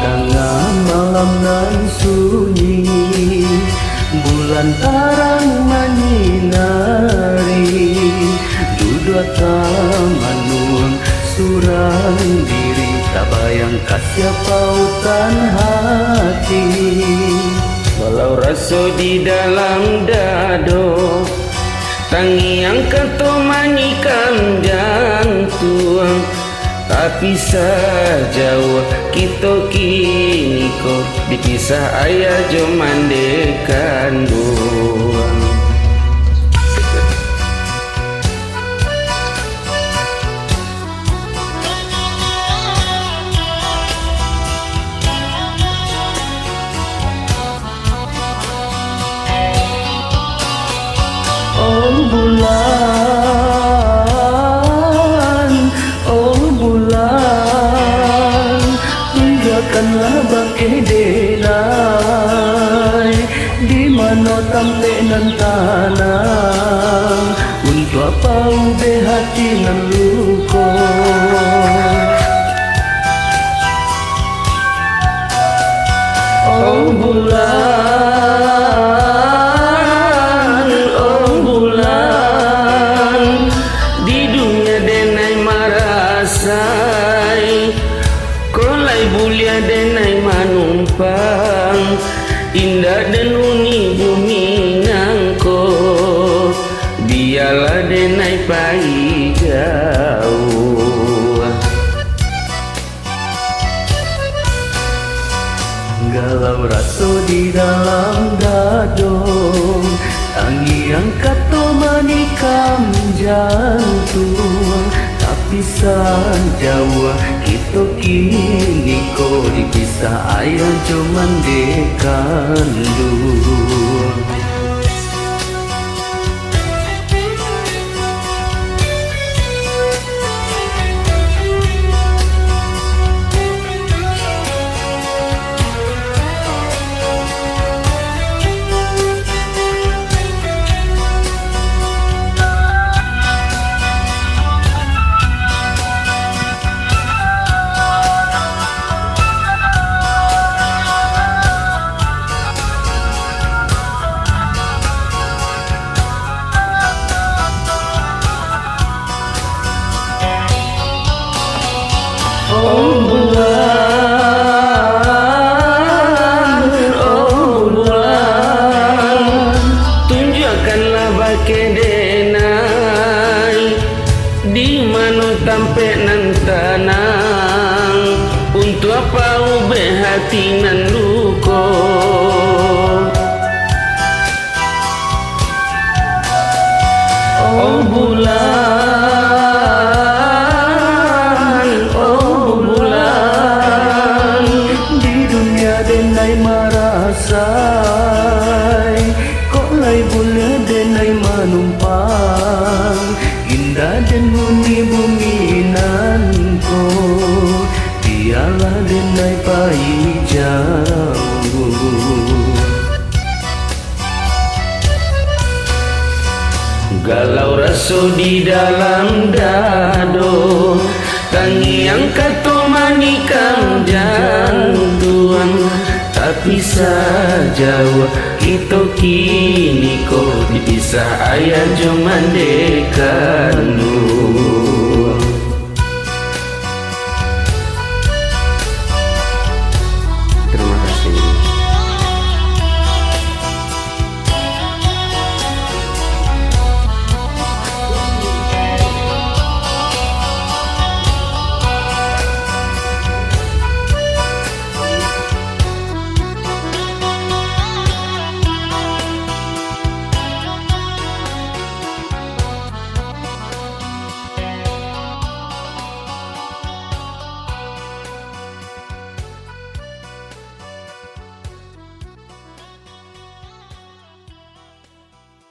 Tengah malam nan sunyi, bulan terang menyinari dua taman nun surang diri, tak bayang kasih pautan hati. Walau rasa di dalam dado, tangiang ketomanikan jantung, tapi sejauh kita kini kau dipisah ayah joman dekan doang. Oh bulan, oh bulan, tunjukkanlah bagai denai di mana tampe nan tanah, untuk apa ube hati nan luko. Oh bulan, oh bulan, di dunia denai marasai, kolai bulia denai manumpang, indah dan uni bumi ngangko, biarlah denai pai jauh. galau rasa di dalam dado, tangi angkat to manikam jantung, tapi sanjawa kita kini ko dipisah ayah cuman dekandung. Oh bulan, oh bulan, tunjukkanlah bagai denai di mana tampe nan tenang, untuk apa ube hati nan luko. oh bulan, oh bulan, di dunia denai marasai, kok lai boleh denai manumpang, indah dan huni bumi nanko, biarlah denai pai jauh. Galau rasa di dalam dado, tangi angkat to manikam jantung, tapi sejauh kita kini ko dipisah ayah cuman dekandung.